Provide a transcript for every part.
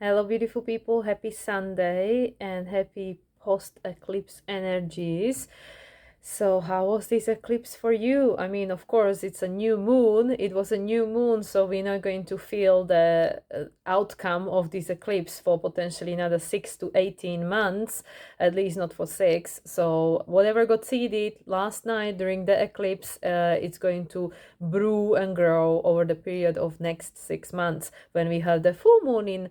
Hello, beautiful people. Happy Sunday and happy post-eclipse energies. So, how was this eclipse for you? I mean, of course, it's a new moon. It was a new moon, so we're not going to feel the outcome of this eclipse for potentially another 6 to 18 months, at least not for 6. So, whatever got seeded last night during the eclipse, it's going to brew and grow over the period of next 6 months when we have the full moon in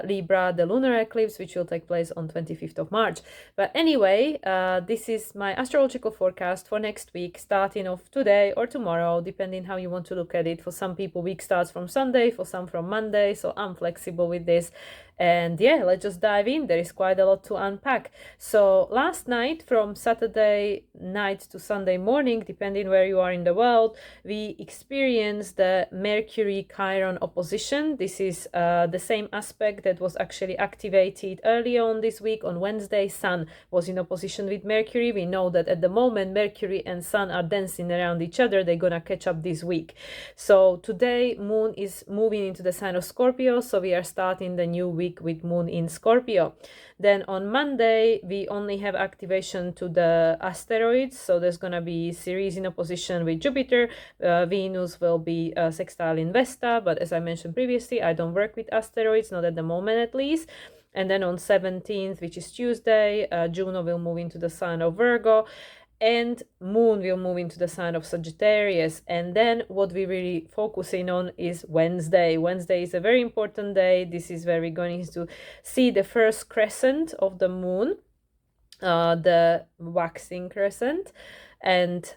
Libra, the lunar eclipse, which will take place on 25th of March. But anyway, this is my astrological forecast for next week, starting off today or tomorrow, depending how you want to look at it. For some people, week starts from Sunday, for some from Monday, so I'm flexible with this. And yeah, let's just dive in. There is quite a lot to unpack. So last night, from Saturday night to Sunday morning, depending where you are in the world, we experienced the Mercury Chiron opposition. This is the same aspect that was actually activated early on this week. On Wednesday, Sun was in opposition with Mercury. We know that at the moment Mercury and Sun are dancing around each other. They're gonna catch up this week. So today Moon is moving into the sign of Scorpio, so we are starting the new week with Moon in Scorpio. Then on Monday we only have activation to the asteroids, so there's gonna be Ceres in opposition with Jupiter. Venus will be sextile in Vesta, but as I mentioned previously, I don't work with asteroids, not at the moment at least. And then on 17th, which is Tuesday, Juno will move into the sign of Virgo, and Moon will move into the sign of Sagittarius. And then what we're really focusing on is Wednesday. Wednesday is a very important day. This is where we're going to see the first crescent of the moon, the waxing crescent. And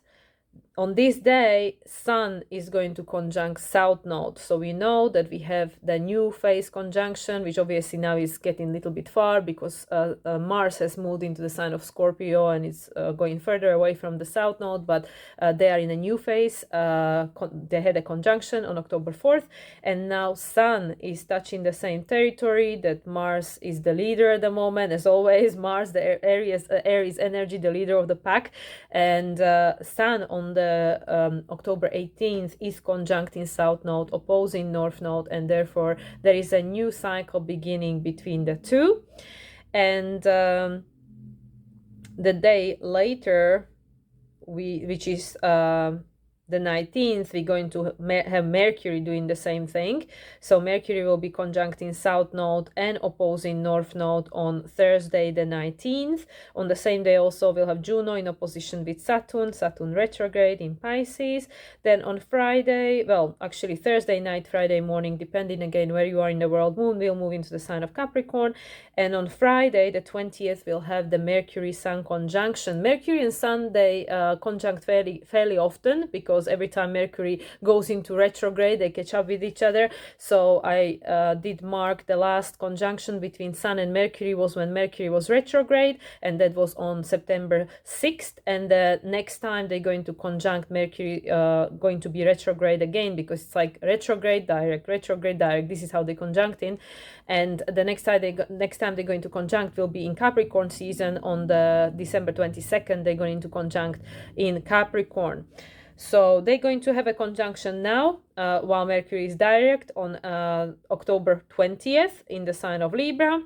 on this day, Sun is going to conjunct South Node. So we know that we have the new phase conjunction, which obviously now is getting a little bit far because Mars has moved into the sign of Scorpio and it's going further away from the South Node, but they are in a new phase. They had a conjunction on October 4th, and now Sun is touching the same territory that Mars is the leader at the moment. As always, Mars, the Aries energy, the leader of the pack, and Sun on the October 18th is conjuncting South Node, opposing North Node, and therefore there is a new cycle beginning between the two. And the day later, which is the 19th, we're going to have Mercury doing the same thing. So Mercury will be conjuncting South Node and opposing North Node on Thursday the 19th. On the same day also we'll have Juno in opposition with Saturn, Saturn retrograde in Pisces. Then on Friday, well, actually Thursday night, Friday morning, depending again where you are in the world, Moon will move into the sign of Capricorn. And on Friday the 20th, we'll have the Mercury Sun conjunction. Mercury and Sun, they conjunct fairly often, because every time Mercury goes into retrograde, they catch up with each other. So I did mark the last conjunction between Sun and Mercury was when Mercury was retrograde, and that was on September 6th. And the next time they're going to conjunct, Mercury going to be retrograde again, because it's like retrograde, direct, retrograde, direct. This is how they conjuncting. And the next time they're going to conjunct will be in Capricorn season on the December 22nd. They're going to conjunct in Capricorn. So they're going to have a conjunction now, while Mercury is direct on October 20th in the sign of Libra.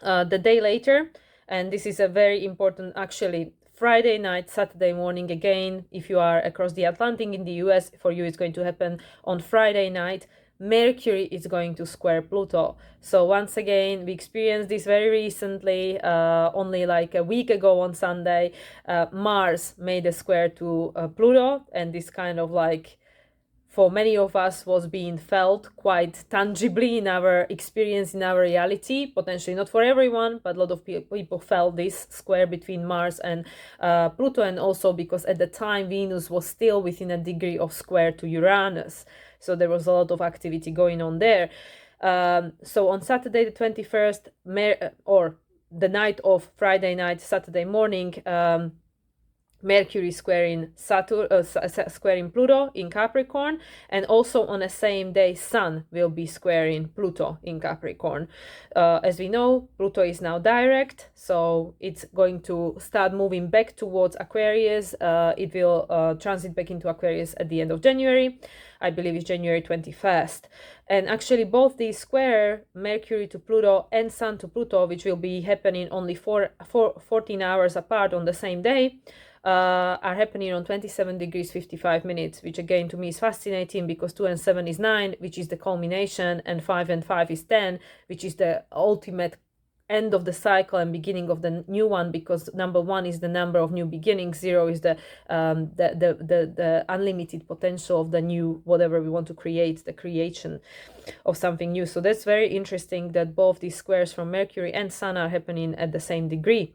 The day later, and this is a very important, actually, Friday night, Saturday morning again, if you are across the Atlantic in the US, for you it's going to happen on Friday night. Mercury is going to square Pluto. So once again, we experienced this very recently, only like a week ago on Sunday. Mars made a square to Pluto, and this kind of like, for many of us, was being felt quite tangibly in our experience, in our reality. Potentially not for everyone, but a lot of people felt this square between Mars and Pluto, and also because at the time Venus was still within a degree of square to Uranus. So there was a lot of activity going on there. So on Saturday the 21st, or the night of Friday night, Saturday morning, Mercury squaring Saturn, squaring Pluto in Capricorn, and also on the same day, Sun will be squaring Pluto in Capricorn. As we know, Pluto is now direct, so it's going to start moving back towards Aquarius. It will transit back into Aquarius at the end of January. I believe it's January 21st. And actually, both these square, Mercury to Pluto and Sun to Pluto, which will be happening only 14 hours apart on the same day, are happening on 27 degrees 55 minutes, which again to me is fascinating, because 2 and 7 is 9, which is the culmination, and 5 and 5 is 10, which is the ultimate end of the cycle and beginning of the new one, because number 1 is the number of new beginnings, 0 is the unlimited potential of the new, whatever we want to create, the creation of something new. So that's very interesting that both these squares from Mercury and Sun are happening at the same degree.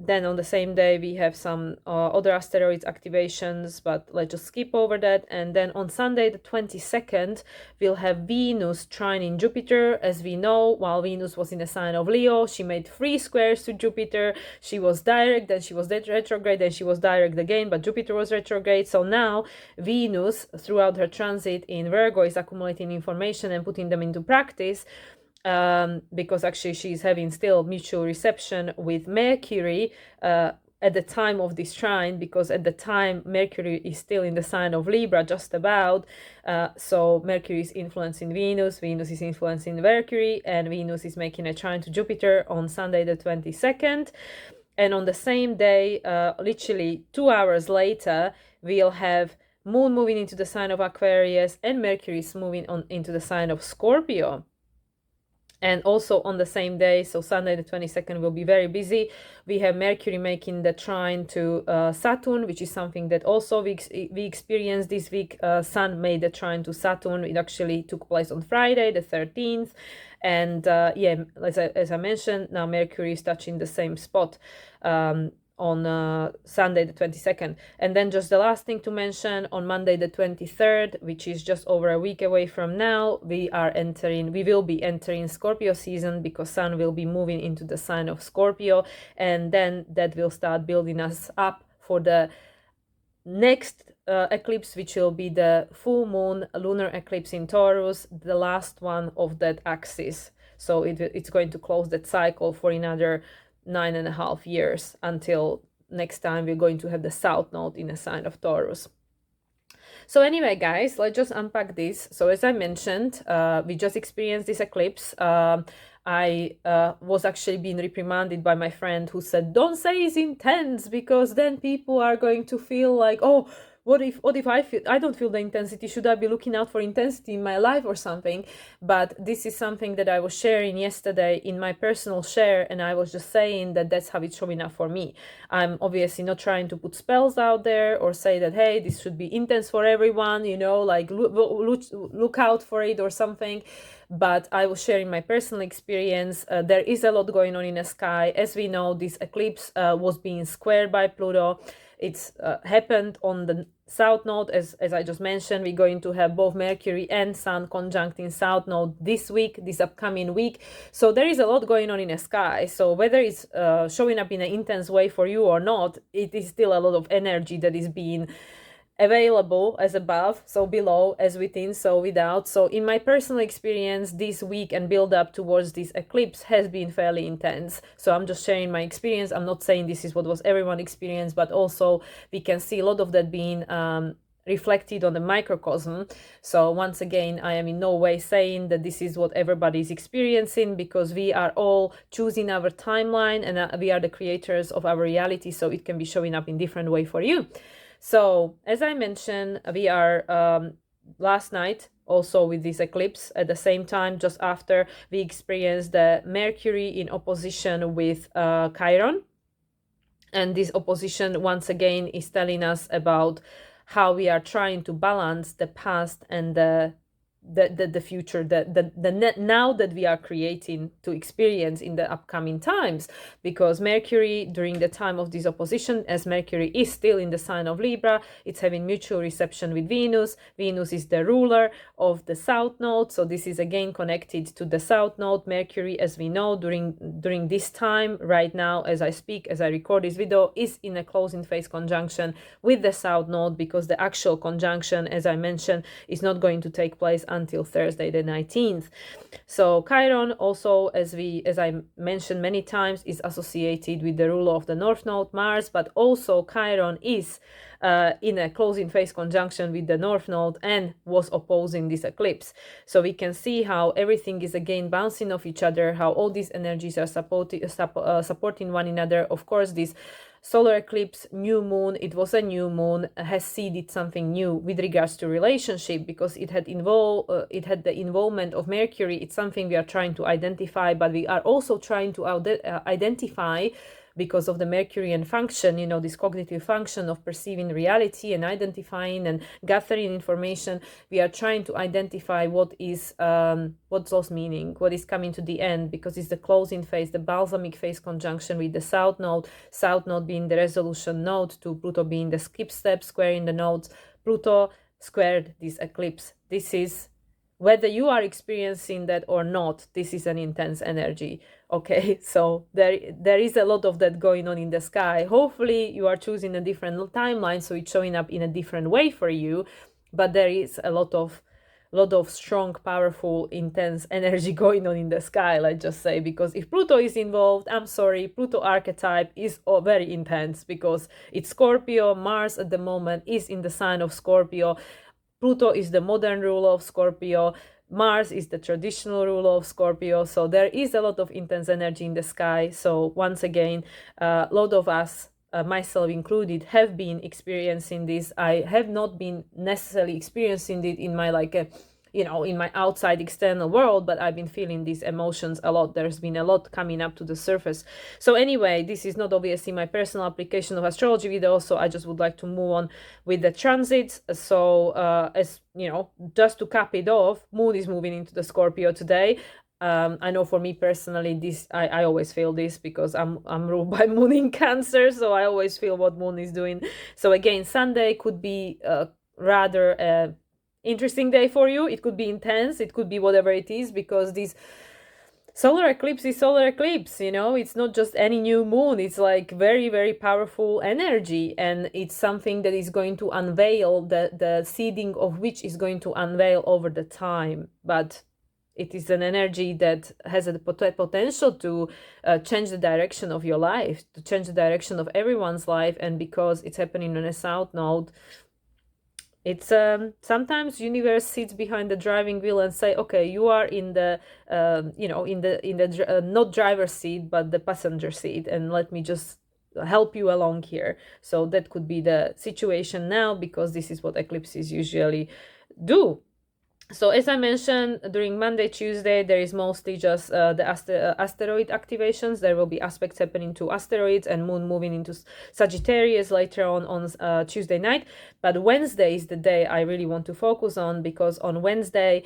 Then on the same day we have some other asteroids activations, but let's just skip over that. And then on Sunday the 22nd we'll have Venus trining Jupiter. As we know, while Venus was in the sign of Leo, she made 3 squares to Jupiter. She was direct, then she was retrograde, then she was direct again, but Jupiter was retrograde. So now Venus, throughout her transit in Virgo, is accumulating information and putting them into practice, because actually she's having still mutual reception with Mercury at the time of this trine, because at the time Mercury is still in the sign of Libra, just about. So Mercury is influencing Venus, Venus is influencing Mercury, and Venus is making a trine to Jupiter on Sunday the 22nd. And on the same day, literally 2 hours later, we'll have Moon moving into the sign of Aquarius, and Mercury is moving on into the sign of Scorpio. And also on the same day, so Sunday the 22nd will be very busy. We have Mercury making the trine to Saturn, which is something that also we experienced this week. Sun made the trine to Saturn. It actually took place on Friday the 13th. And yeah, as I mentioned, now Mercury is touching the same spot on Sunday the 22nd. And then just the last thing to mention, on Monday the 23rd, which is just over a week away from now, we will be entering Scorpio season, because Sun will be moving into the sign of Scorpio, and then that will start building us up for the next eclipse, which will be the full moon lunar eclipse in Taurus, the last one of that axis. So it's going to close that cycle for another 9.5 years, until next time we're going to have the south node in a sign of Taurus. So anyway, guys, let's just unpack this. So as I mentioned, we just experienced this eclipse. I was actually being reprimanded by my friend, who said, don't say it's intense, because then people are going to feel like, oh, what if I don't feel the intensity? Should I be looking out for intensity in my life or something? But this is something that I was sharing yesterday in my personal share, and I was just saying that that's how it's showing up for me. I'm obviously not trying to put spells out there or say that, hey, this should be intense for everyone, you know, like look out for it or something. But I was sharing my personal experience. There is a lot going on in the sky. As we know, this eclipse was being squared by Pluto. It's happened on the south node, as I just mentioned. We're going to have both Mercury and Sun conjuncting south node this upcoming week. So there is a lot going on in the sky. So whether it's showing up in an intense way for you or not, it is still a lot of energy that is being available, as above, so below, as within, so without. So in my personal experience, this week and build up towards this eclipse has been fairly intense. So I'm just sharing my experience. I'm not saying this is what was everyone experienced, but also we can see a lot of that being reflected on the microcosm. So once again, I am in no way saying that this is what everybody is experiencing, because we are all choosing our timeline, and we are the creators of our reality, so it can be showing up in different way for you. So as I mentioned, we are last night also with this eclipse, at the same time, just after, we experienced the Mercury in opposition with Chiron. And this opposition once again is telling us about how we are trying to balance the past and the the future, the now that we are creating to experience in the upcoming times. Because Mercury, during the time of this opposition, as Mercury is still in the sign of Libra, it's having mutual reception with Venus. Venus is the ruler of the south node, so this is again connected to the south node. Mercury, as we know, during this time right now, as I speak, as I record this video, is in a closing phase conjunction with the south node, because the actual conjunction, as I mentioned, is not going to take place until Thursday the 19th. So Chiron also, as I mentioned many times, is associated with the ruler of the north node, Mars, but also Chiron is in a closing phase conjunction with the north node and was opposing this eclipse. So we can see how everything is again bouncing off each other, how all these energies are supporting one another. Of course, this solar eclipse, new moon, it was a new moon, has seeded something new with regards to relationship, because it had the involvement of Mercury. It's something we are trying to identify, but we are also trying to identify, because of the Mercurian function, you know, this cognitive function of perceiving reality and identifying and gathering information. We are trying to identify what is what's lost meaning, what is coming to the end, because it's the closing phase, the balsamic phase conjunction with the south node being the resolution node to Pluto being the skip step, squaring the nodes. Pluto squared this eclipse. This is, whether you are experiencing that or not, this is an intense energy. Okay, so there is a lot of that going on in the sky. Hopefully you are choosing a different timeline, so it's showing up in a different way for you, but there is a lot of strong, powerful, intense energy going on in the sky, let's just say. Because if Pluto is involved, I'm sorry, Pluto archetype is very intense, because it's Scorpio. Mars at the moment is in the sign of Scorpio. Pluto is the modern ruler of Scorpio. Mars is the traditional ruler of Scorpio. So there is a lot of intense energy in the sky. So once again, a lot of us, myself included, have been experiencing this. I have not been necessarily experiencing it in my in my outside external world, but I've been feeling these emotions a lot. There's been a lot coming up to the surface. So anyway, this is not obviously my personal application of astrology video, so I just would like to move on with the transits. So as you know, just to cap it off, Moon is moving into the Scorpio today. I know for me personally, this I always feel this, because I'm ruled by Moon in Cancer, so I always feel what Moon is doing. So again, Sunday could be rather interesting day for you. It could be intense, it could be whatever it is, because this solar eclipse is solar eclipse, you know, it's not just any new moon. It's like very, very powerful energy, and it's something that is going to unveil, the seeding of which is going to unveil over the time. But it is an energy that has a potential to change the direction of your life, to change the direction of everyone's life. And because it's happening on a south node, it's sometimes universe sits behind the driving wheel and say, okay, you are in the not driver's seat but the passenger seat, and let me just help you along here. So that could be the situation now, because this is what eclipses usually do. So as I mentioned, during Monday, Tuesday, there is mostly just the asteroid activations. There will be aspects happening to asteroids, and Moon moving into Sagittarius later on Tuesday night. But Wednesday is the day I really want to focus on, because on Wednesday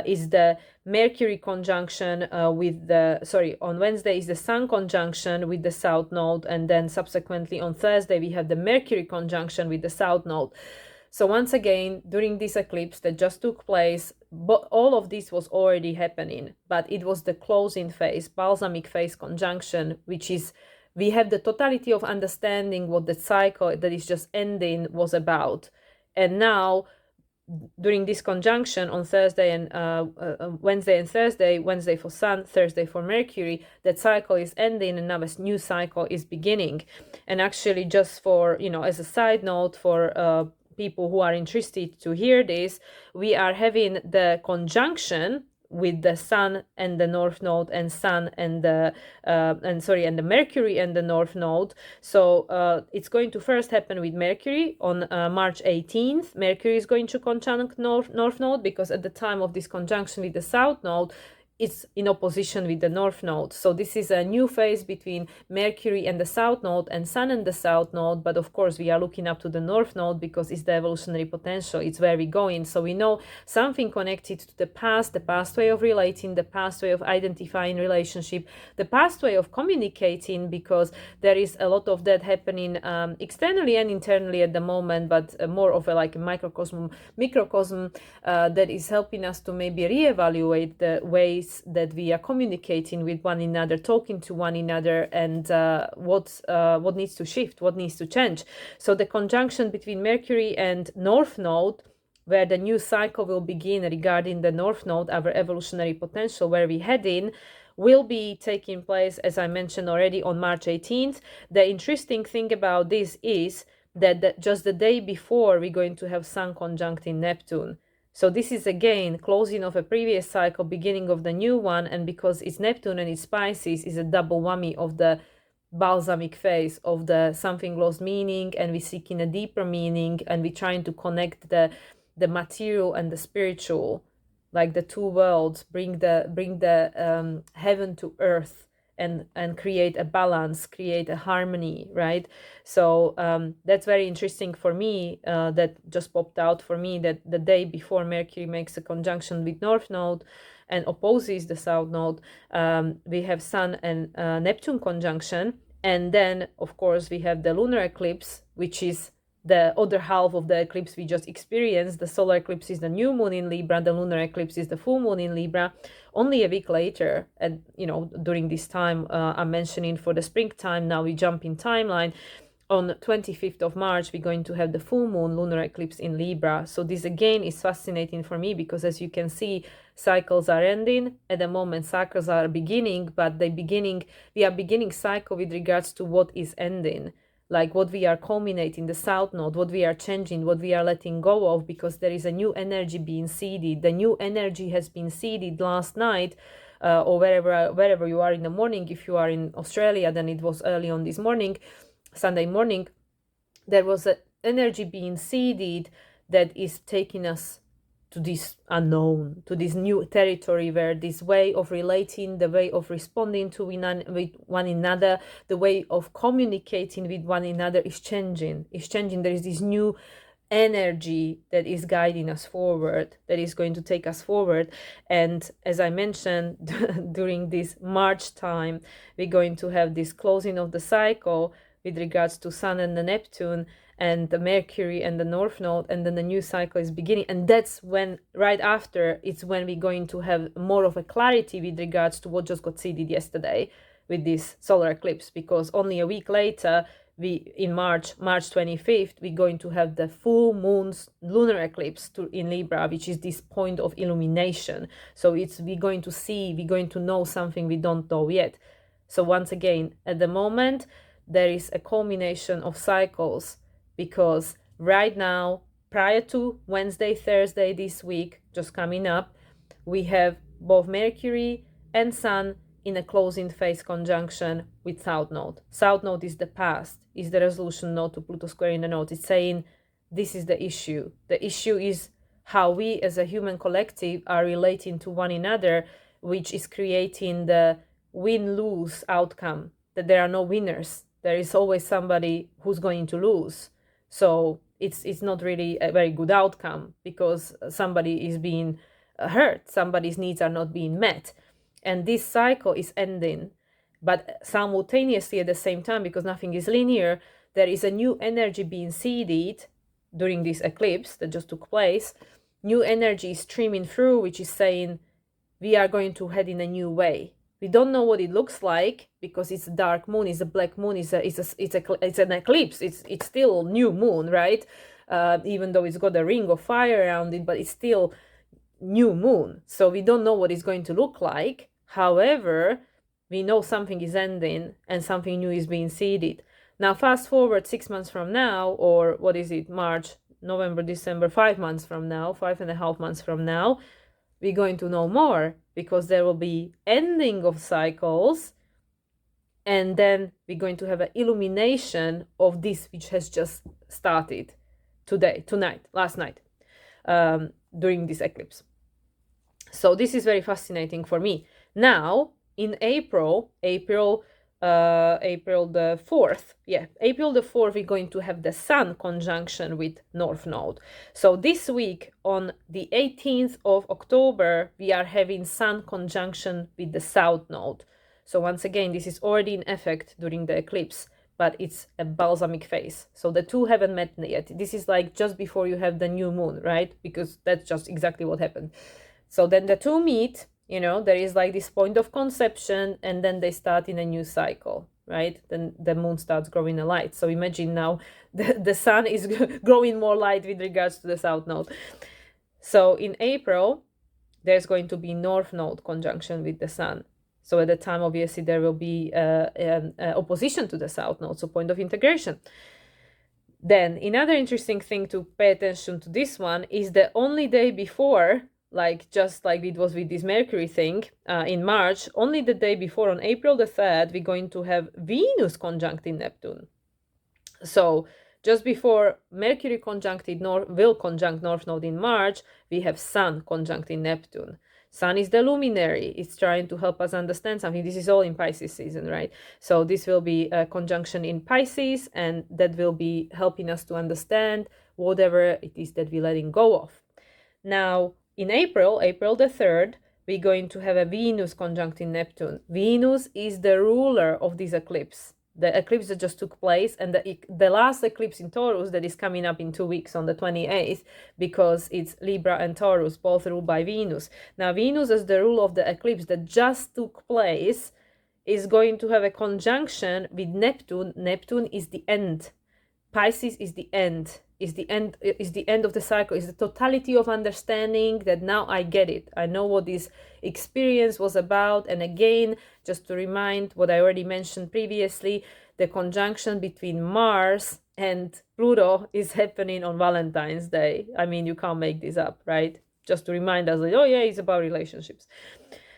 is the Mercury conjunction on Wednesday is the Sun conjunction with the South Node, and then subsequently on Thursday we have the Mercury conjunction with the South Node. So once again, during this eclipse that just took place, all of this was already happening, but it was the closing phase, balsamic phase conjunction, which is, we have the totality of understanding what the cycle that is just ending was about. And now, during this conjunction on Thursday and Wednesday and Thursday, Wednesday for Sun, Thursday for Mercury, that cycle is ending and now a new cycle is beginning. And actually, just for, as a side note for people who are interested to hear this, we are having the conjunction with the Sun and the North Node, and Sun and the Mercury and the North Node. So it's going to first happen with Mercury on March 18th. Mercury is going to conjunct North Node, because at the time of this conjunction with the South Node, it's in opposition with the North Node. So this is a new phase between Mercury and the South Node and Sun and the South Node. But of course, we are looking up to the North Node because it's the evolutionary potential. It's where we're going. So we know something connected to the past way of relating, the past way of identifying relationship, the past way of communicating, because there is a lot of that happening externally and internally at the moment, but more of a like a microcosm that is helping us to maybe reevaluate the ways that we are communicating with one another, talking to one another, and what needs to shift, what needs to change. So the conjunction between Mercury and North Node, where the new cycle will begin regarding the North Node, our evolutionary potential, where we head in, will be taking place, as I mentioned already, on March 18th. The interesting thing about this is that just the day before, we're going to have Sun conjunct in Neptune. So this is again closing of a previous cycle, beginning of the new one, and because it's Neptune and it's Pisces, is a double whammy of the balsamic phase of the something lost meaning, and we're seeking a deeper meaning, and we're trying to connect the material and the spiritual, like the two worlds, bring the heaven to earth, and create a balance, create a harmony, right? So that's very interesting for me. That just popped out for me, that the day before Mercury makes a conjunction with North Node and opposes the South Node, we have Sun and Neptune conjunction, and then of course we have the lunar eclipse, which is the other half of the eclipse we just experienced. The solar eclipse is the new moon in Libra, the lunar eclipse is the full moon in Libra, only a week later. And during this time, I'm mentioning for the springtime, now we jump in timeline. On 25th of March, we're going to have the full moon lunar eclipse in Libra. So this again is fascinating for me, because as you can see, cycles are ending at the moment, cycles are beginning, but we are beginning cycle with regards to what is ending, like what we are culminating, the South Node, what we are changing, what we are letting go of, because there is a new energy being seeded. The new energy has been seeded last night, or wherever you are in the morning. If you are in Australia, then it was early on this morning, Sunday morning. There was an energy being seeded that is taking us to this unknown, to this new territory, where this way of relating, the way of responding to with one another, the way of communicating with one another is changing. There is this new energy that is guiding us forward, that is going to take us forward. And as I mentioned, during this March time, we're going to have this closing of the cycle with regards to Sun and the Neptune and the Mercury and the North Node, and then the new cycle is beginning. And that's when, right after, it's when we're going to have more of a clarity with regards to what just got seeded yesterday with this solar eclipse, because only a week later, in March 25th, we're going to have the full moon's lunar eclipse in Libra, which is this point of illumination. So we're going to know something we don't know yet. So once again, at the moment, there is a culmination of cycles, because right now, prior to Wednesday, Thursday this week, just coming up, we have both Mercury and Sun in a closing phase conjunction with South Node. South Node is the past, is the resolution node to Pluto square in the node. It's saying this is the issue. The issue is how we as a human collective are relating to one another, which is creating the win-lose outcome, that there are no winners. There is always somebody who's going to lose. So it's not really a very good outcome, because somebody is being hurt, somebody's needs are not being met. And this cycle is ending. But simultaneously, at the same time, because nothing is linear, there is a new energy being seeded during this eclipse that just took place. New energy is streaming through, which is saying we are going to head in a new way. We don't know what it looks like, because it's a dark moon, it's a black moon, it's an eclipse. It's still new moon, right? Even though it's got a ring of fire around it, but it's still new moon. So we don't know what it's going to look like. However, we know something is ending and something new is being seeded. Now, fast forward 6 months from now, or what is it, March, November, December, 5 months from now, 5.5 months from now, we're going to know more, because there will be ending of cycles, and then we're going to have an illumination of this which has just started last night, during this eclipse. So this is very fascinating for me. Now, in April the 4th, April the 4th, we're going to have the Sun conjunction with North Node. So this week, on the 18th of October, we are having Sun conjunction with the South Node. So once again, this is already in effect during the eclipse, but it's a balsamic phase. So the two haven't met yet. This is like just before you have the new moon, right? Because that's just exactly what happened. So then the two meet, there is like this point of conception, and then they start in a new cycle, right? Then the moon starts growing a light. So imagine now the sun is growing more light with regards to the south node. So in April, there's going to be north node conjunction with the sun. So at the time, obviously, there will be opposition to the south node, so point of integration. Then another interesting thing to pay attention to this one is the only day before, like just like it was with this Mercury thing in March, only the day before, on April the 3rd, we're going to have Venus conjunct in Neptune. So just before Mercury will conjunct North Node in March, we have Sun conjunct in Neptune. Sun is the luminary. It's trying to help us understand something. This is all in Pisces season, right? So this will be a conjunction in Pisces, and that will be helping us to understand whatever it is that we're letting go of. Now, in April the 3rd, we're going to have a Venus conjunct in Neptune. Venus is the ruler of this eclipse. The eclipse that just took place, and the last eclipse in Taurus that is coming up in 2 weeks on the 28th, because it's Libra and Taurus, both ruled by Venus. Now, Venus, as the ruler of the eclipse that just took place, is going to have a conjunction with Neptune. Neptune is the end. Pisces is the end. Is the end of the cycle, is the totality of understanding that now I get it. I know what this experience was about. And again, just to remind what I already mentioned previously, the conjunction between Mars and Pluto is happening on Valentine's Day. I mean, you can't make this up, right? Just to remind us, like, oh yeah, it's about relationships.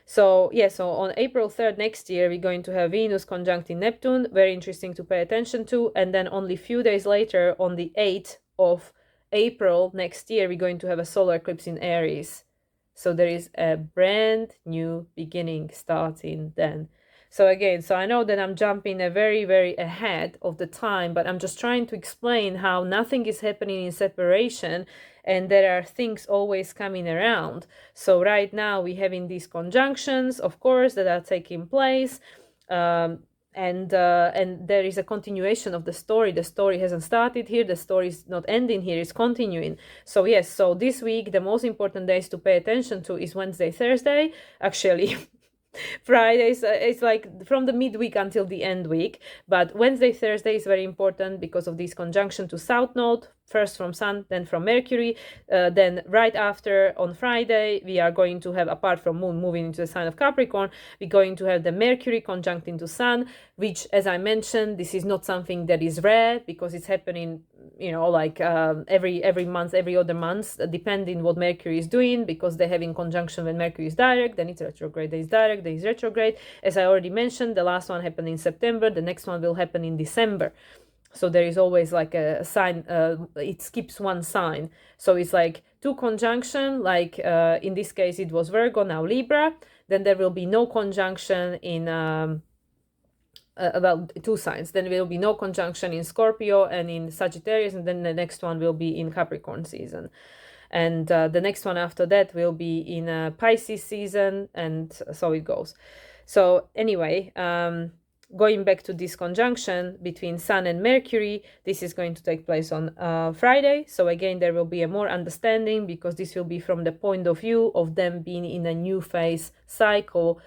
So on April 3rd next year, we're going to have Venus conjunct in Neptune. Very interesting to pay attention to. And then only a few days later, on the 8th of April next year, we're going to have a solar eclipse in Aries. So there is a brand new beginning starting then. So again, I know that I'm jumping a very, very ahead of the time, but I'm just trying to explain how nothing is happening in separation, and there are things always coming around. So right now we're having these conjunctions, of course, that are taking place. And there is a continuation of the story. The story hasn't started here. The story is not ending here. It's continuing. So yes, so this week, the most important days to pay attention to is Wednesday, Thursday. Actually, Fridays, it's like from the midweek until the end week. But Wednesday, Thursday is very important because of this conjunction to South Node, first from Sun, then from Mercury. Then right after, on Friday, we are going to have, apart from Moon moving into the sign of Capricorn, we're going to have the Mercury conjunct into Sun, which, as I mentioned, this is not something that is rare because it's happening, like every month, every other month, depending what Mercury is doing, because they're having conjunction when Mercury is direct, then it's retrograde, then it's direct, then it's retrograde. As I already mentioned, the last one happened in September, the next one will happen in December. So there is always like a sign, it skips one sign. So it's like two conjunction, like in this case it was Virgo, now Libra. Then there will be no conjunction in about two signs. Then there will be no conjunction in Scorpio and in Sagittarius, and then the next one will be in Capricorn season. And the next one after that will be in Pisces season, and so it goes. So anyway, going back to this conjunction between Sun and Mercury, this is going to take place on Friday. So again, there will be a more understanding, because this will be from the point of view of them being in a new phase cycle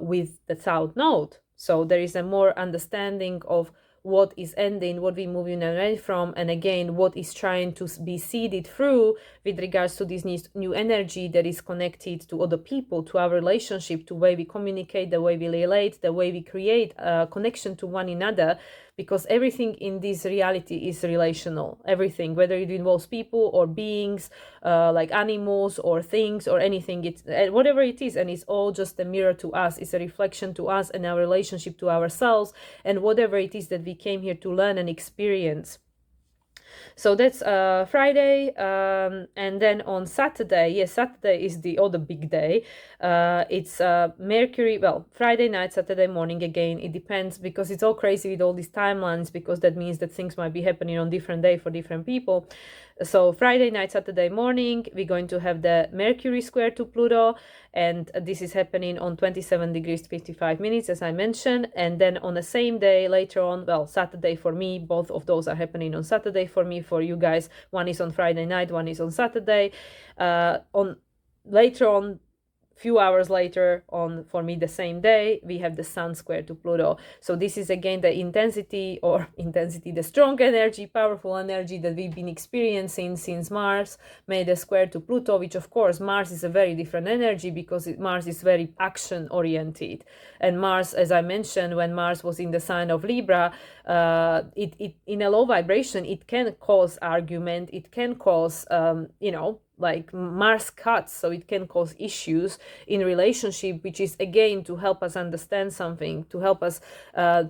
with the South Node. So there is a more understanding of what is ending, what we're moving away from, and again, what is trying to be seeded through with regards to this new energy that is connected to other people, to our relationship, to the way we communicate, the way we relate, the way we create a connection to one another, because everything in this reality is relational. Everything, whether it involves people or beings, like animals or things or anything, it's whatever it is, and it's all just a mirror to us. It's a reflection to us and our relationship to ourselves and whatever it is that we came here to learn and experience. So that's Friday, and then on Saturday, yes, Saturday is the other big day. It's Mercury, well, Friday night, Saturday morning, again, it depends, because it's all crazy with all these timelines, because that means that things might be happening on different day for different people. So Friday night, Saturday morning, we're going to have the Mercury square to Pluto, and this is happening on 27 degrees 55 minutes, as I mentioned. And then on the same day later on, well, Saturday for me, both of those are happening on Saturday for me. For you guys, one is on Friday night, one is on Saturday. On later on, few hours later on, for me the same day, we have the Sun square to Pluto. So this is again the intensity, the strong energy, powerful energy that we've been experiencing since Mars made a square to Pluto, which of course Mars is a very different energy, because Mars is very action oriented. And Mars, as I mentioned, when Mars was in the sign of Libra, it in a low vibration, it can cause argument, it can cause like Mars cuts, so it can cause issues in relationship, which is again to help us understand something, to help us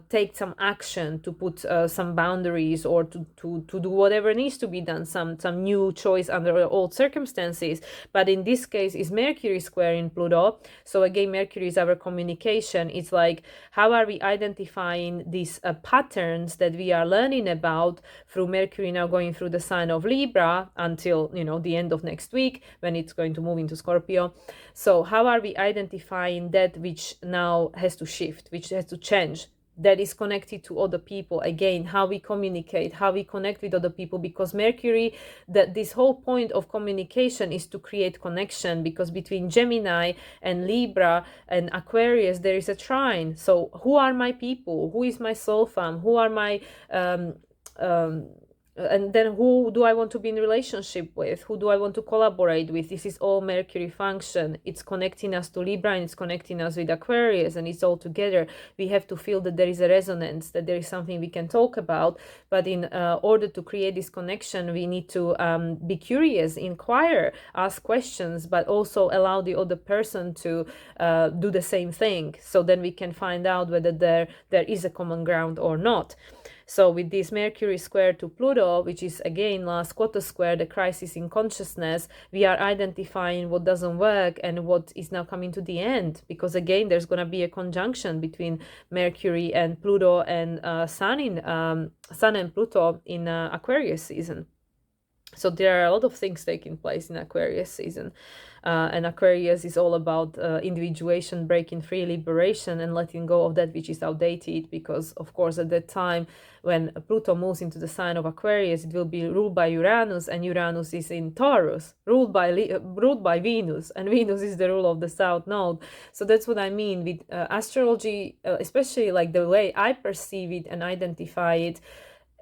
take some action, to put some boundaries, or to do whatever needs to be done, some new choice under old circumstances. But in this case, is Mercury square in Pluto. So again, Mercury is our communication. It's like, how are we identifying these patterns that we are learning about through Mercury now going through the sign of Libra until the end of next week, when it's going to move into Scorpio. So how are we identifying that which now has to shift, which has to change, that is connected to other people? Again, how we communicate, how we connect with other people, because Mercury, that this whole point of communication is to create connection, because between Gemini and Libra and Aquarius there is a trine. So who are my people, who is my soul fam, who are my and then who do I want to be in relationship with, who do I want to collaborate with? This is all Mercury function. It's connecting us to Libra, and it's connecting us with Aquarius, and it's all together. We have to feel that there is a resonance, that there is something we can talk about. But in order to create this connection, we need to be curious, inquire, ask questions, but also allow the other person to do the same thing, so then we can find out whether there is a common ground or not. So with this Mercury square to Pluto, which is again last quarter square, the crisis in consciousness, we are identifying what doesn't work and what is now coming to the end. Because again, there's going to be a conjunction between Mercury and Pluto and Sun and Pluto in Aquarius season. So there are a lot of things taking place in Aquarius season. And Aquarius is all about individuation, breaking free, liberation, and letting go of that which is outdated. Because, of course, at that time, when Pluto moves into the sign of Aquarius, it will be ruled by Uranus, and Uranus is in Taurus, ruled by Venus, and Venus is the rule of the South Node. So that's what I mean with astrology, especially like the way I perceive it and identify it.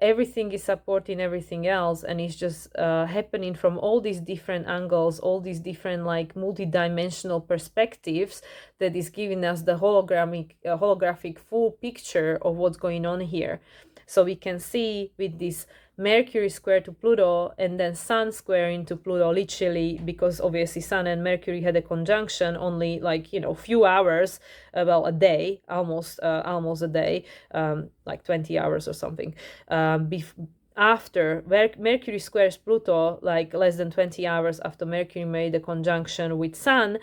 Everything is supporting everything else, and it's just happening from all these different angles, all these different like multi-dimensional perspectives, that is giving us the holographic full picture of what's going on here. So we can see with this Mercury square to Pluto, and then Sun square into Pluto, literally, because obviously Sun and Mercury had a conjunction only like few hours, well, a day, almost a day, like 20 hours or something, after Mercury squares Pluto, like less than 20 hours after Mercury made a conjunction with Sun.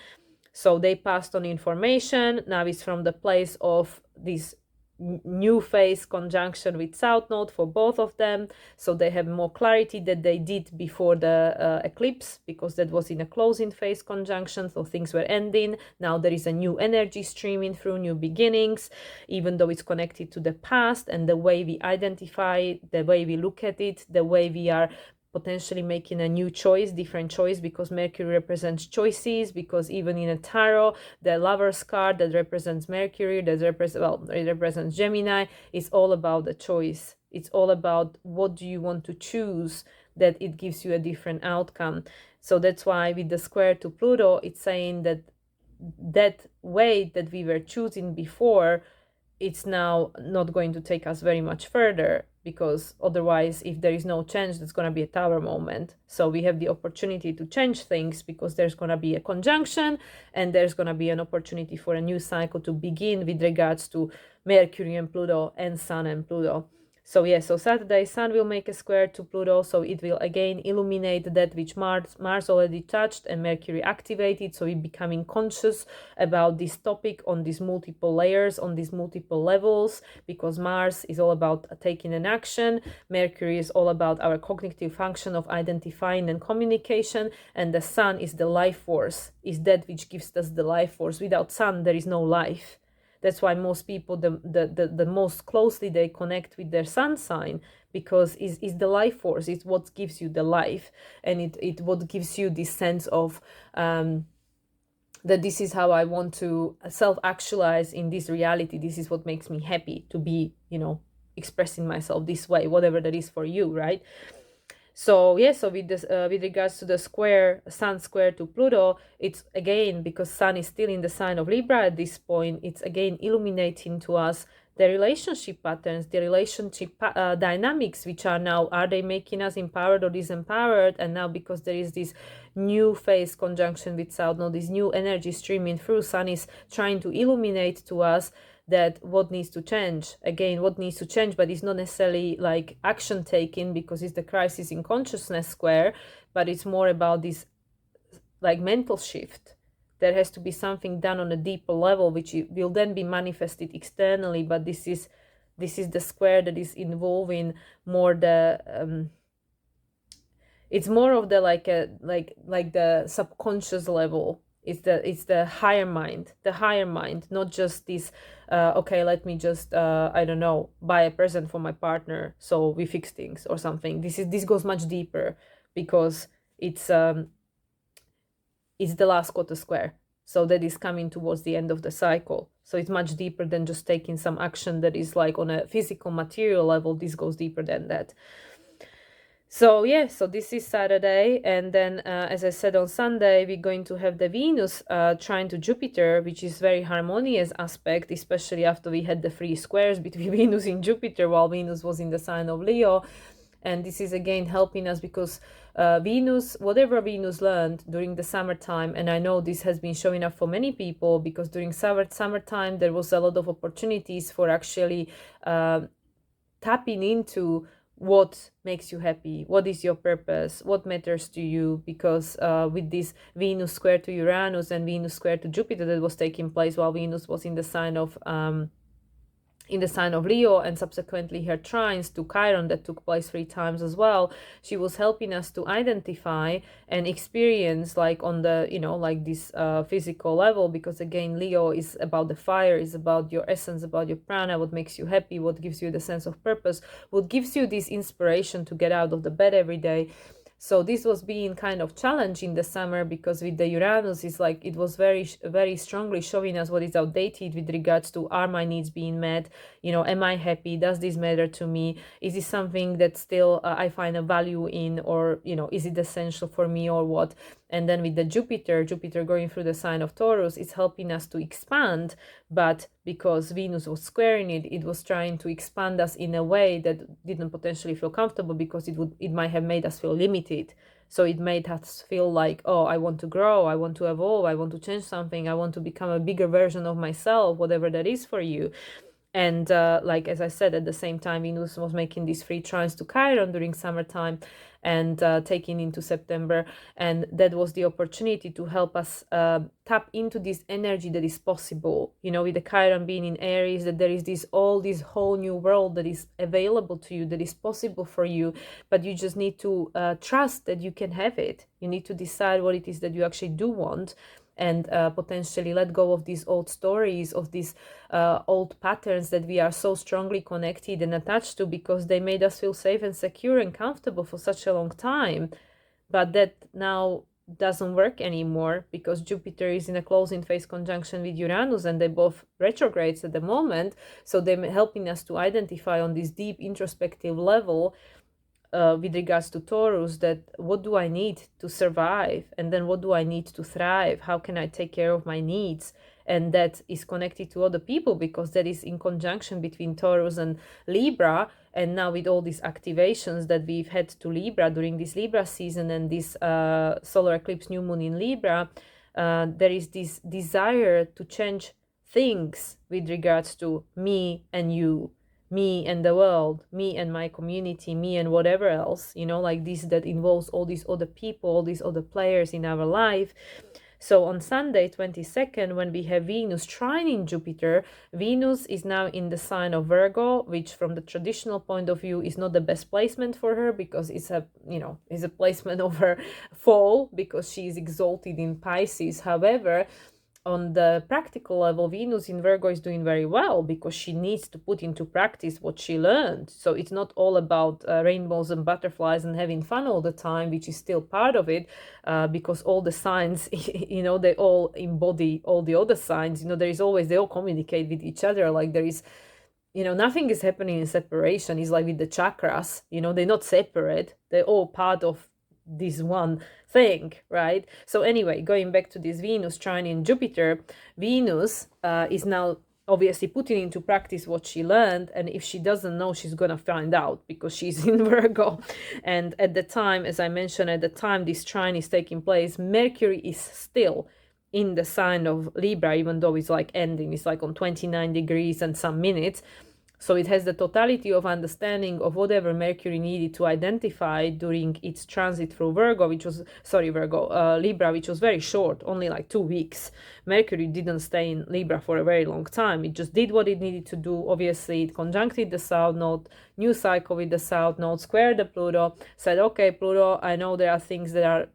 So they passed on information. Now it's from the place of this new phase conjunction with South Node for both of them, so they have more clarity that they did before the eclipse, because that was in a closing phase conjunction, so things were ending. Now there is a new energy streaming through, new beginnings, even though it's connected to the past, and the way we identify it, the way we look at it, the way we are potentially making a new choice, different choice, because Mercury represents choices, because even in a tarot, the Lover's card that represents Mercury, it represents Gemini, is all about the choice. It's all about what do you want to choose, that it gives you a different outcome. So that's why with the square to Pluto, it's saying that that way that we were choosing before, it's now not going to take us very much further, because otherwise, if there is no change, there's going to be a tower moment. So we have the opportunity to change things, because there's going to be a conjunction, and there's going to be an opportunity for a new cycle to begin with regards to Mercury and Pluto and Sun and Pluto. So yeah, so Saturday Sun will make a square to Pluto, so it will again illuminate that which Mars already touched and Mercury activated, so we're becoming conscious about this topic on these multiple layers, on these multiple levels, because Mars is all about taking an action, Mercury is all about our cognitive function of identifying and communication, and the Sun is the life force, is that which gives us the life force. Without Sun there is no life. That's why most people, the most closely they connect with their sun sign, because is the life force. It's what gives you the life, and it what gives you this sense of that this is how I want to self-actualize in this reality. This is what makes me happy to be, expressing myself this way, whatever that is for you, right? So yeah, so with this, with regards to the square, Sun square to Pluto, it's again, because Sun is still in the sign of Libra at this point, it's again illuminating to us the relationship patterns, the relationship dynamics, which are they making us empowered or disempowered? And now, because there is this new phase conjunction with South, now this new energy streaming through, Sun is trying to illuminate to us that what needs to change, again, what needs to change, but it's not necessarily like action taken, because it's the crisis in consciousness square, but it's more about this like mental shift. There has to be something done on a deeper level, which will then be manifested externally, but this is the square that is involving more the it's more of the like the subconscious level. It's the higher mind, not just this okay, let me just I don't know, buy a present for my partner so we fix things or something. This goes much deeper, because it's the last quarter square, so that is coming towards the end of the cycle. So it's much deeper than just taking some action that is like on a physical material level. This goes deeper than that. So yeah, so this is Saturday, and then as I said, on Sunday we're going to have the Venus trine to Jupiter, which is very harmonious aspect, especially after we had the 3 squares between Venus and Jupiter while Venus was in the sign of Leo. And this is again helping us, because Venus, whatever Venus learned during the summertime, and I know this has been showing up for many people, because during summertime there was a lot of opportunities for actually tapping into what makes you happy, what is your purpose, what matters to you, because with this Venus square to Uranus and Venus square to Jupiter that was taking place while Venus was in the sign of Leo, and subsequently her trines to Chiron that took place 3 times as well, she was helping us to identify and experience like on the, like this physical level, because again, Leo is about the fire, is about your essence, about your prana, what makes you happy, what gives you the sense of purpose, what gives you this inspiration to get out of the bed every day. So this was being kind of challenging the summer, because with the Uranus, it's like it was very, very strongly showing us what is outdated with regards to, are my needs being met? Am I happy? Does this matter to me? Is this something that still I find a value in, or, is it essential for me or what? And then with the Jupiter going through the sign of Taurus, it's helping us to expand, but because Venus was squaring it, it was trying to expand us in a way that didn't potentially feel comfortable, because it might have made us feel limited. So it made us feel like, oh, I want to grow, I want to evolve, I want to change something, I want to become a bigger version of myself, whatever that is for you. And like, as I said, at the same time, Venus was making these 3 trines to Chiron during summertime and taking into September. And that was the opportunity to help us tap into this energy that is possible, with the Chiron being in Aries, that there is this whole new world that is available to you, that is possible for you. But you just need to trust that you can have it. You need to decide what it is that you actually do want, and potentially let go of these old stories, of these old patterns that we are so strongly connected and attached to, because they made us feel safe and secure and comfortable for such a long time. But that now doesn't work anymore, because Jupiter is in a closing phase conjunction with Uranus, and they both retrogrades at the moment. So they're helping us to identify on this deep introspective level with regards to Taurus, that what do I need to survive, and then what do I need to thrive, how can I take care of my needs? And that is connected to other people, because that is in conjunction between Taurus and Libra. And now with all these activations that we've had to Libra during this Libra season, and this solar eclipse new moon in Libra, there is this desire to change things with regards to me and you, me and the world, me and my community, me and whatever else, like this that involves all these other people, all these other players in our life. So on Sunday 22nd, when we have Venus trining Jupiter, Venus is now in the sign of Virgo, which from the traditional point of view is not the best placement for her, because it's a placement of her fall, because she is exalted in Pisces. However, on the practical level, Venus in Virgo is doing very well, because she needs to put into practice what she learned. So it's not all about rainbows and butterflies and having fun all the time, which is still part of it, because all the signs, they all embody all the other signs. They all communicate with each other. Like there is, nothing is happening in separation. It's like with the chakras, they're not separate. They're all part of this one thing, right? So anyway, going back to this Venus trining Jupiter, Venus is now obviously putting into practice what she learned, and if she doesn't know, she's gonna find out, because she's in Virgo. And at the time, as I mentioned, at the time this trine is taking place, Mercury is still in the sign of Libra, even though it's like ending, it's like on 29 degrees and some minutes. So it has the totality of understanding of whatever Mercury needed to identify during its transit through Libra, which was very short, only like 2 weeks. Mercury didn't stay in Libra for a very long time. It just did what it needed to do. Obviously, it conjuncted the South Node, new cycle with the South Node, squared the Pluto, said, okay, Pluto, I know there are things that are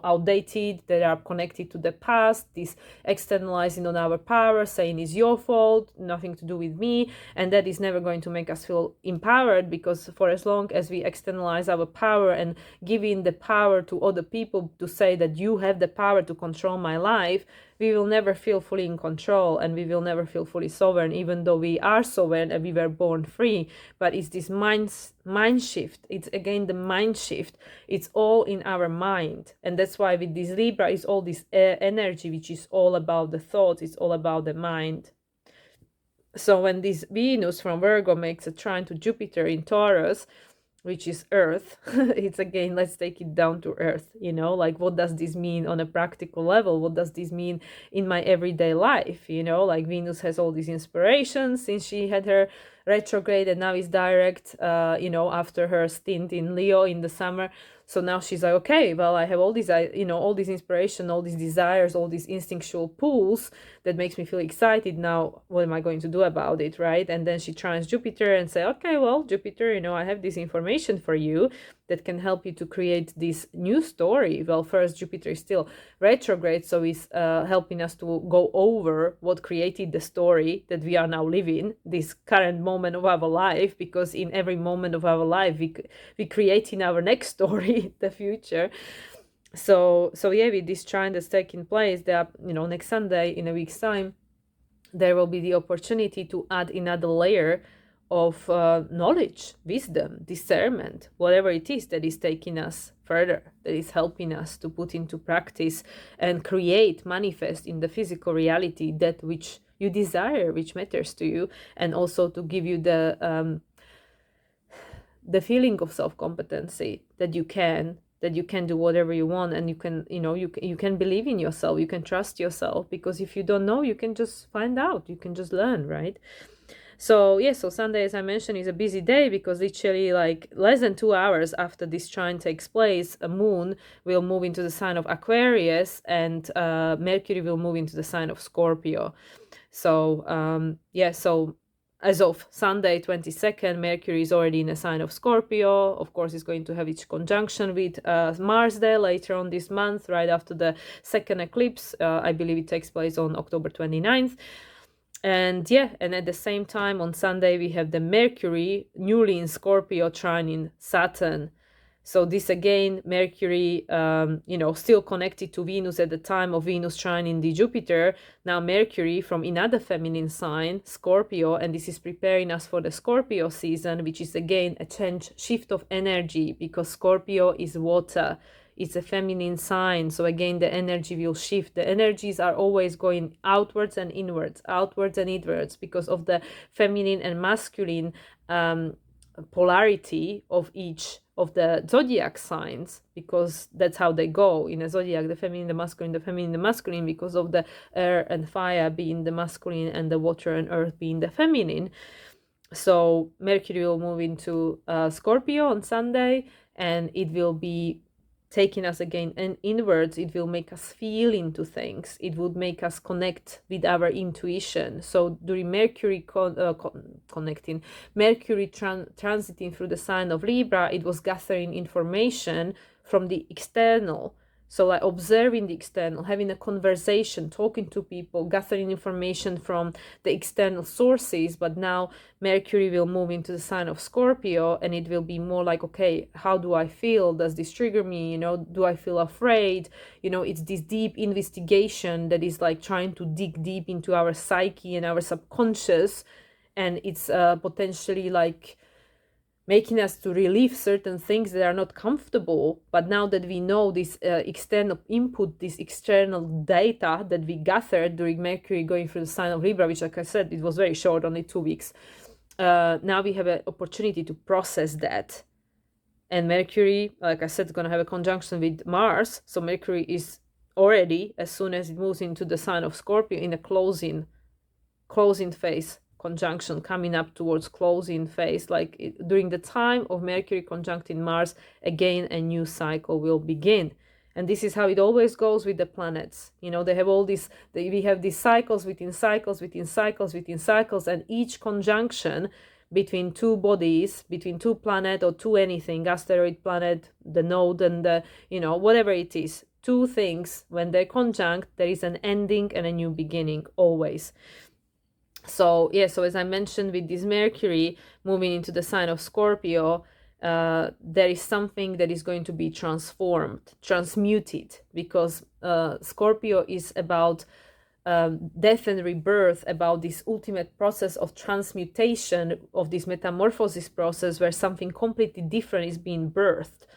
outdated, that are connected to the past, this externalizing on our power, saying it's your fault, nothing to do with me, and that is never going to make us feel empowered, because for as long as we externalize our power and giving the power to other people to say that you have the power to control my life, we will never feel fully in control, and we will never feel fully sovereign, even though we are sovereign and we were born free. But it's this mind shift. It's again the mind shift. It's all in our mind. And that's why with this Libra is all this energy, which is all about the thoughts. It's all about the mind. So when this Venus from Virgo makes a trine to Jupiter in Taurus, which is Earth, it's again, let's take it down to Earth, like what does this mean on a practical level? What does this mean in my everyday life? Like Venus has all these inspirations since she had her retrograde, and now is direct, after her stint in Leo in the summer. So now she's like, okay, well, I have all these, all these inspiration, all these desires, all these instinctual pulls that makes me feel excited. Now, what am I going to do about it, right? And then she trines Jupiter and say, okay, well, Jupiter, I have this information for you that can help you to create this new story. Well, first, Jupiter is still retrograde, so it's helping us to go over what created the story that we are now living, this current moment of our life, because in every moment of our life, we creating our next story, the future. So yeah, with this trine that's taking place, there, next Sunday in a week's time, there will be the opportunity to add another layer of knowledge, wisdom, discernment, whatever it is that is taking us further, that is helping us to put into practice and create, manifest in the physical reality that which you desire, which matters to you, and also to give you the feeling of self-competency that you can do whatever you want, and you can believe in yourself, you can trust yourself, because if you don't know, you can just find out, you can just learn, right? So Sunday, as I mentioned, is a busy day, because literally like less than 2 hours after this trine takes place, a moon will move into the sign of Aquarius, and Mercury will move into the sign of Scorpio. So so as of Sunday 22nd, Mercury is already in a sign of Scorpio. Of course, it's going to have its conjunction with Mars there later on this month, right after the second eclipse. I believe it takes place on October 29th. And at the same time on Sunday, we have the Mercury newly in Scorpio trining Saturn. So this again, Mercury, still connected to Venus at the time of Venus trining the Jupiter. Now Mercury from another feminine sign, Scorpio, and this is preparing us for the Scorpio season, which is again a shift of energy, because Scorpio is water. It's a feminine sign. So again, the energy will shift. The energies are always going outwards and inwards, because of the feminine and masculine polarity of each of the zodiac signs, because that's how they go in a zodiac, the feminine, the masculine, the feminine, the masculine, because of the air and fire being the masculine and the water and earth being the feminine. So Mercury will move into Scorpio on Sunday, and it will be taking us again and inwards. It will make us feel into things. It would make us connect with our intuition. So during Mercury connecting, Mercury transiting through the sign of Libra, it was gathering information from the external. So like observing the external, having a conversation, talking to people, gathering information from the external sources. But now Mercury will move into the sign of Scorpio, and it will be more like, okay, how do I feel? Does this trigger me? Do I feel afraid? It's this deep investigation that is like trying to dig deep into our psyche and our subconscious. And it's potentially like making us to relieve certain things that are not comfortable. But now that we know this external input, this external data that we gathered during Mercury going through the sign of Libra, which, like I said, it was very short, only 2 weeks, now we have an opportunity to process that. And Mercury, like I said, is going to have a conjunction with Mars. So Mercury is already, as soon as it moves into the sign of Scorpio, in a closing phase conjunction, coming up towards closing phase. Like during the time of Mercury conjuncting Mars, again a new cycle will begin. And this is how it always goes with the planets. They have all these, we have these cycles within cycles within cycles within cycles, and each conjunction between two bodies, between two planets or two anything, asteroid, planet, the node, and the, whatever it is, two things, when they're conjunct, there is an ending and a new beginning always. So as I mentioned, with this Mercury moving into the sign of Scorpio, there is something that is going to be transmuted, because Scorpio is about death and rebirth, about this ultimate process of transmutation, of this metamorphosis process where something completely different is being birthed.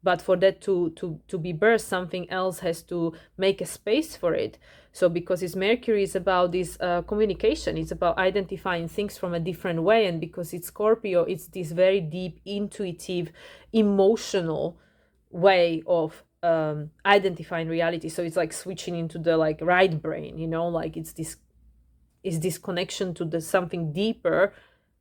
But for that to be birthed, something else has to make a space for it. So because it's Mercury is about this communication, it's about identifying things from a different way. And because it's Scorpio, it's this very deep, intuitive, emotional way of identifying reality. So it's like switching into the like right brain, like it's this connection to the something deeper,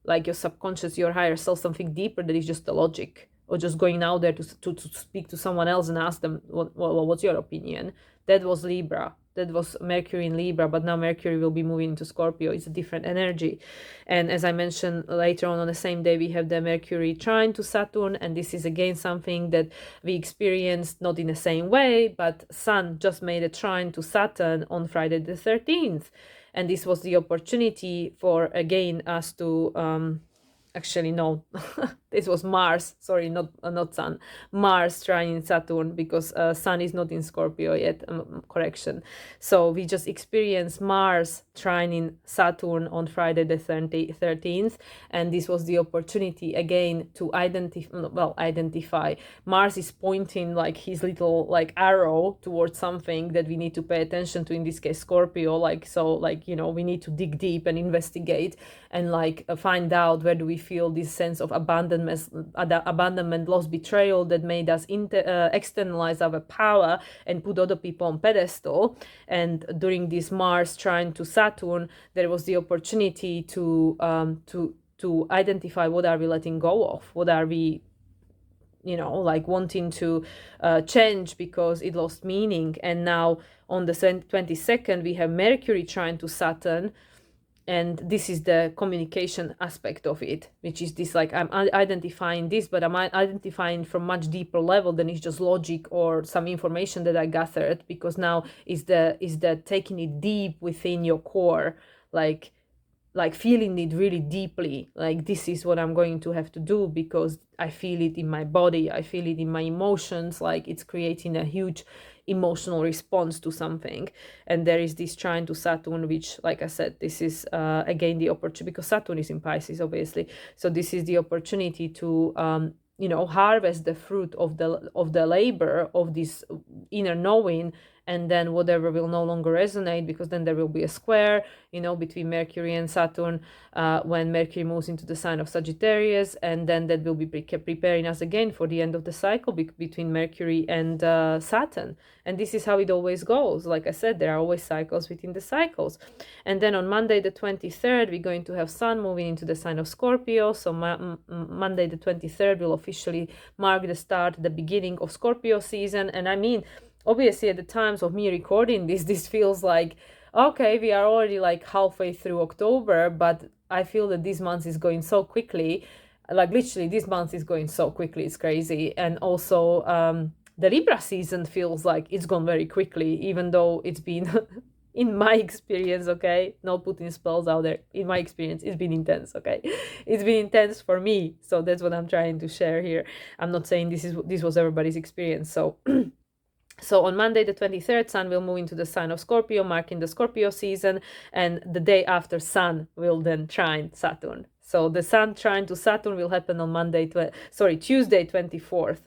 like your subconscious, your higher self, something deeper that is just the logic, or just going out there to speak to someone else and ask them, what's your opinion? That was Libra. That was Mercury in Libra, but now Mercury will be moving into Scorpio. It's a different energy. And as I mentioned, later on the same day, we have the Mercury trine to Saturn, and this is again something that we experienced not in the same way, but Sun just made a trine to Saturn on Friday the 13th. And this was the opportunity for, again, us to actually no this was Mars, sorry, not Sun, Mars trining Saturn, because Sun is not in Scorpio yet, correction. So we just experienced Mars trining Saturn on Friday the 13th, and this was the opportunity again to identify. Mars is pointing like his little like arrow towards something that we need to pay attention to, in this case Scorpio, we need to dig deep and investigate and find out where do we feel this sense of abandonment, loss, betrayal that made us externalize our power and put other people on pedestal. And during this Mars trine to Saturn, there was the opportunity to identify what are we letting go of, what are we wanting to change because it lost meaning. And now on the 22nd we have Mercury trine to Saturn, and this is the communication aspect of it, which is this I'm identifying this, but I'm identifying from much deeper level than it's just logic or some information that I gathered, because now is the taking it deep within your core, like feeling it really deeply, like this is what I'm going to have to do because I feel it in my body, I feel it in my emotions, like it's creating a huge emotional response to something. And there is this trine to Saturn, which, like I said, this is again the opportunity, because Saturn is in Pisces obviously, so this is the opportunity to harvest the fruit of the labor of this inner knowing and then whatever will no longer resonate, because then there will be a square, between Mercury and Saturn, when Mercury moves into the sign of Sagittarius, and then that will be preparing us again for the end of the cycle between Mercury and Saturn. And this is how it always goes. Like I said, there are always cycles within the cycles. And then on Monday the 23rd, we're going to have Sun moving into the sign of Scorpio. So Monday the 23rd will officially mark the beginning of Scorpio season. And I mean, obviously at the times of me recording this feels like, okay, we are already like halfway through October, but I feel that this month is going so quickly. Like literally this month is going so quickly, it's crazy. And also the Libra season feels like it's gone very quickly, even though it's been in my experience, okay, not putting spells out there, in my experience it's been intense, okay, it's been intense for me. So that's what I'm trying to share here. I'm not saying this was everybody's experience. So on Monday the 23rd, Sun will move into the sign of Scorpio, marking the Scorpio season, and the day after, Sun will then trine Saturn. So the Sun trine to Saturn will happen on Tuesday 24th.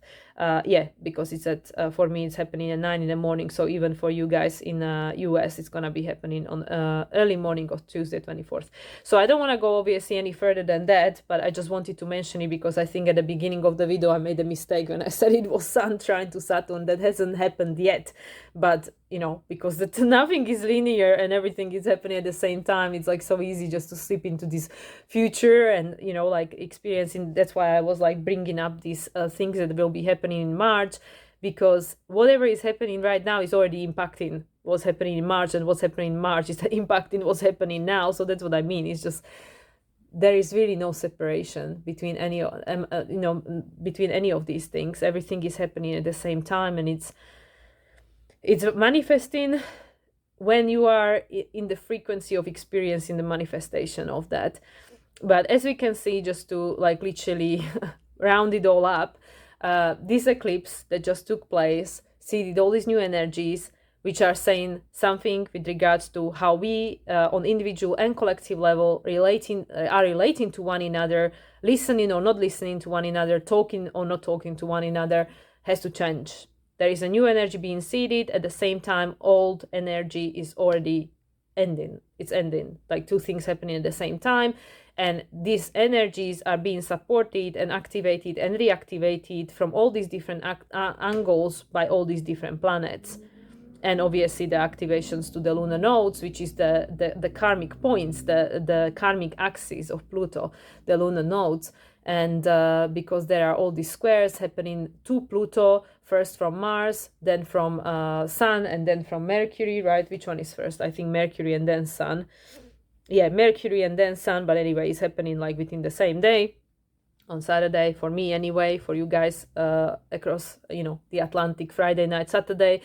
Because it's for me it's happening at 9 in the morning. So even for you guys in US, it's gonna be happening on early morning of Tuesday 24th. So I don't want to go obviously any further than that, but I just wanted to mention it because I think at the beginning of the video I made a mistake when I said it was Sun trine to Saturn. That hasn't happened yet, but because nothing is linear and everything is happening at the same time, it's like so easy just to slip into this future and like experiencing. That's why I was like bringing up these things that will be happening in March, because whatever is happening right now is already impacting what's happening in March, and what's happening in March is impacting what's happening now. So that's what I mean. It's just there is really no separation between between any of these things. Everything is happening at the same time, and it's manifesting when you are in the frequency of experiencing the manifestation of that. But as we can see, just to like literally round it all up, this eclipse that just took place seeded all these new energies, which are saying something with regards to how we on individual and collective level are relating to one another, listening or not listening to one another, talking or not talking to one another, has to change. There is a new energy being seeded. At the same time, old energy is already ending. It's ending, like two things happening at the same time. And these energies are being supported and activated and reactivated from all these different angles by all these different planets. And obviously the activations to the lunar nodes, which is the karmic points, the karmic axis of Pluto, the lunar nodes. And because there are all these squares happening to Pluto, first from Mars, then from Sun, and then from Mercury, right? Which one is first? I think Mercury and then Sun. Yeah, Mercury and then Sun, but anyway, it's happening like within the same day, on Saturday, for me anyway, for you guys across, the Atlantic, Friday night, Saturday.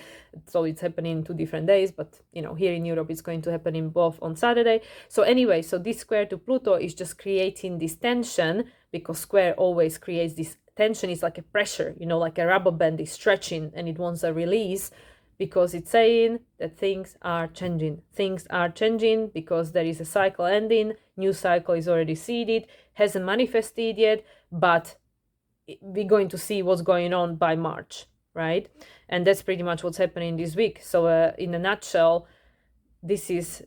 So it's happening in 2 different days, but, here in Europe, it's going to happen in both on Saturday. So anyway, so this square to Pluto is just creating this tension, because square always creates this tension. It's like a pressure, like a rubber band is stretching and it wants a release, because it's saying that things are changing. Things are changing because there is a cycle ending, new cycle is already seeded, hasn't manifested yet, but we're going to see what's going on by March, right? And that's pretty much what's happening this week. So in a nutshell, this is,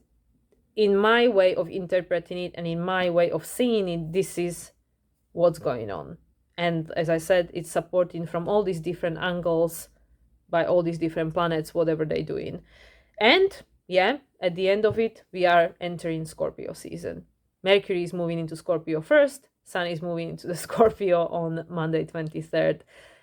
in my way of interpreting it and in my way of seeing it, this is what's going on. And as I said, it's supporting from all these different angles, by all these different planets, whatever they're doing. And at the end of it, we are entering Scorpio season. Mercury is moving into Scorpio first, Sun is moving into the Scorpio on Monday 23rd.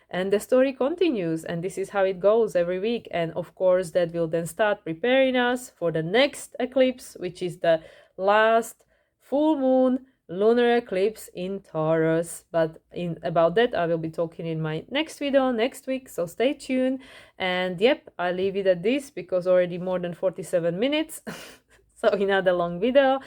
And the story continues, and this is how it goes every week. And of course, that will then start preparing us for the next eclipse, which is the last full moon lunar eclipse in Taurus. But about that I will be talking in my next video next week, so stay tuned. And I'll leave it at this, because already more than 47 minutes so another long video.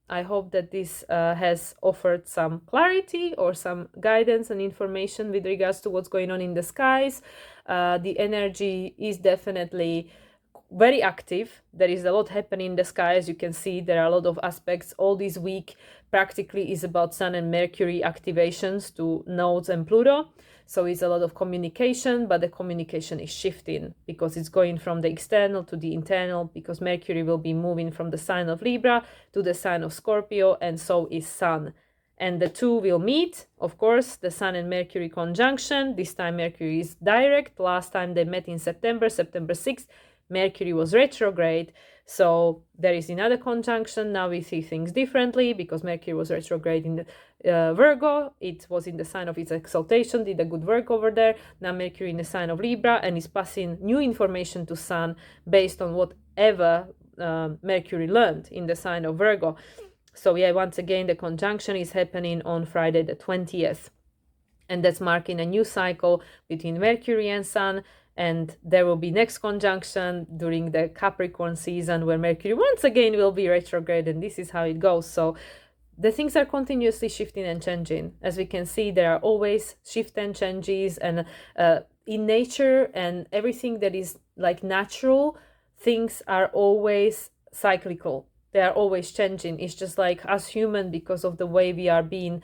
I hope that this has offered some clarity or some guidance and information with regards to what's going on in the skies. The energy is definitely very active. There is a lot happening in the sky. As you can see, there are a lot of aspects. All this week practically is about Sun and Mercury activations to nodes and Pluto. So it's a lot of communication, but the communication is shifting because it's going from the external to the internal, because Mercury will be moving from the sign of Libra to the sign of Scorpio, and so is Sun. And the two will meet, of course, the Sun and Mercury conjunction. This time Mercury is direct. Last time they met in September 6th, Mercury was retrograde. So there is another conjunction. Now we see things differently because Mercury was retrograde in the Virgo. It was in the sign of its exaltation, did a good work over there. Now Mercury in the sign of Libra and is passing new information to Sun based on whatever Mercury learned in the sign of Virgo. So yeah, once again, the conjunction is happening on Friday the 20th. And that's marking a new cycle between Mercury and Sun. And there will be next conjunction during the Capricorn season where Mercury once again will be retrograde. And this is how it goes. So the things are continuously shifting and changing. As we can see, there are always shift and changes. And in nature and everything that is like natural, things are always cyclical. They are always changing. It's just like us human, because of the way we are being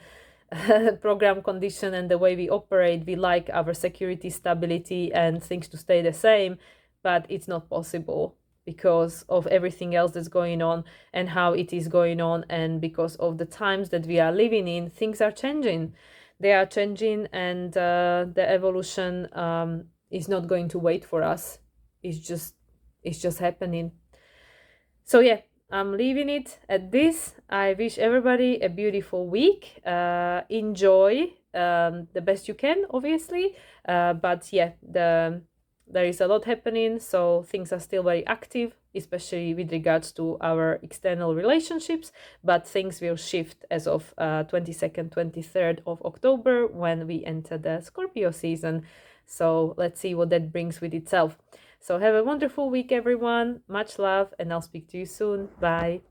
program conditioned and the way we operate, we like our security, stability, and things to stay the same, but it's not possible because of everything else that's going on and how it is going on, and because of the times that we are living in, things are changing. They are changing, and the evolution is not going to wait for us. It's just happening. So yeah, I'm leaving it at this. I wish everybody a beautiful week. Enjoy the best you can, obviously. But yeah, there is a lot happening, so things are still very active, especially with regards to our external relationships. But things will shift as of 22nd, 23rd of October when we enter the Scorpio season. So let's see what that brings with itself. So have a wonderful week, everyone. Much love, and I'll speak to you soon. Bye.